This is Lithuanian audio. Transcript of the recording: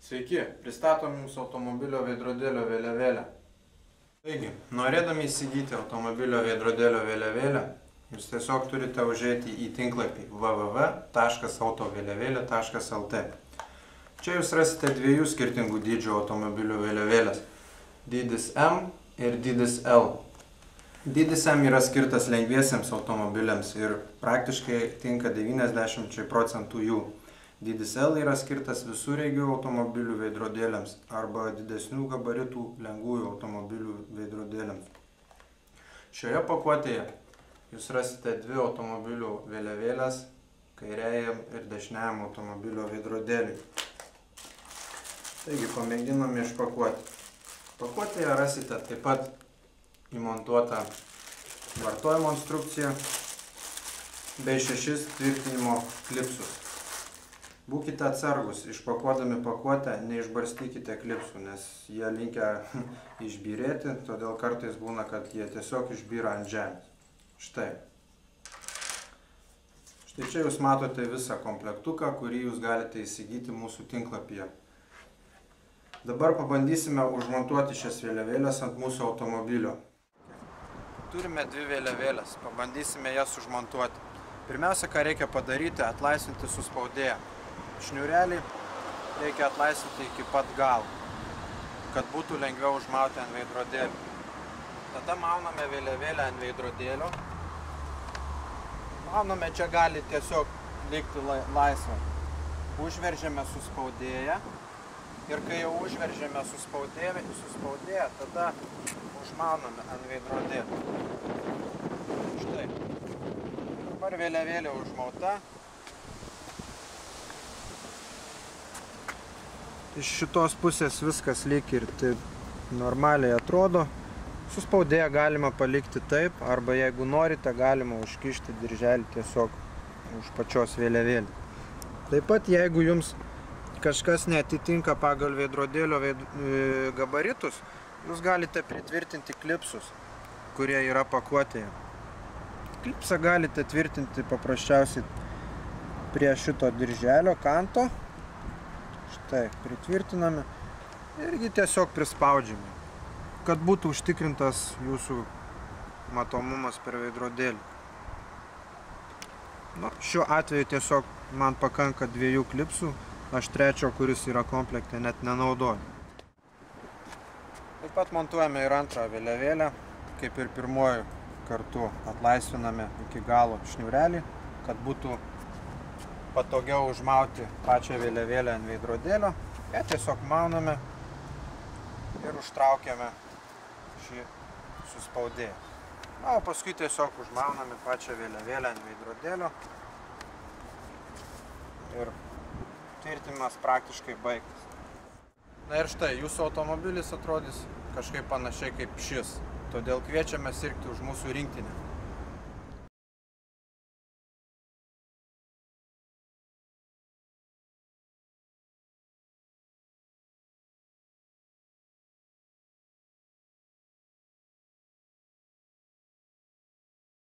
Sveiki, pristatom Jums automobilio veidrodėlio vėliavėlę. Taigi, norėdami įsigyti automobilio veidrodėlio vėliavėlę, Jūs tiesiog turite užeiti į tinklapį www.autovėliavėlė.lt. Čia Jūs rasite dviejų skirtingų dydžių automobilių vėliavėlės – dydis M ir dydis L. Dydis M yra skirtas lengviesiems automobiliams ir praktiškai tinka 90% jų. Dydis L yra skirtas visureigių automobilių veidrodėliams arba didesnių gabaritų lengvųjų automobilių veidrodėliams. Šioje pakuotėje Jūs rasite dvi automobilių vėliavėlės kairiajam ir dešiniajam automobilio veidrodėliui. Taigi pamėginame išpakuoti. Pakuotėje rasite taip pat įmontuotą vartojimo instrukciją bei 6 tvirtinimo klipsus. Būkite atsargus, išpakuodami pakuotę neišbarstykite klipsų, nes jie linkę išbyrėti, todėl kartais būna, kad jie tiesiog išbyra ant žemės. Štai čia Jūs matote visą komplektuką, kurį Jūs galite įsigyti mūsų tinklapyje. Dabar pabandysime užmontuoti šias vėliavėlės ant mūsų automobilio. Turime dvi vėliavėlės, pabandysime jas užmontuoti. Pirmiausia, ką reikia padaryti, atlaisvinti suspaudėją. Šniūrelį reikia atlaisvinti iki pat galo, kad būtų lengviau užmauti ant veidrodėlio. Tada mauname vėliavėlę ant veidrodėlio. Mauname, čia gali tiesiog likti laisvą. Užveržiame suspaudėją ir kai jau užveržiame suspaudėją, tada užmauname ant veidrodėlio. Štai. Dabar vėliavėlė užmauta. Iš šitos pusės viskas lyg ir taip normaliai atrodo. Suspaudėją galima palikti taip, arba jeigu norite, galima užkišti dirželį tiesiog už pačios vėliavėlės. Taip pat, jeigu Jums kažkas neatitinka pagal veidrodėlio gabaritus, Jūs galite pritvirtinti klipsus, kurie yra pakuotėje. Klipsą galite tvirtinti paprasčiausiai prie šito dirželio kanto. Štai, pritvirtiname irgi tiesiog prispaudžiame, kad būtų užtikrintas Jūsų matomumas per veidrodėlį. Šiuo atveju tiesiog man pakanka 2 klipsų, aš trečio, kuris yra komplekte, net nenaudoju. Taip pat montuojame ir antrą vėliavėlę, kaip ir pirmuoju kartu atlaisviname iki galo šniūrelį, kad būtų patogiau užmauti pačią vėliavėlę ant veidrodėlio. Ją tiesiog mauname ir užtraukiame šį suspaudėją. O paskui tiesiog užmauname pačią vėliavėlę ant veidrodėlio ir tvirtinimas praktiškai baigtas. Na ir štai, Jūsų automobilis atrodys kažkaip panašiai kaip šis, todėl kviečiame sirgti už mūsų rinktinę.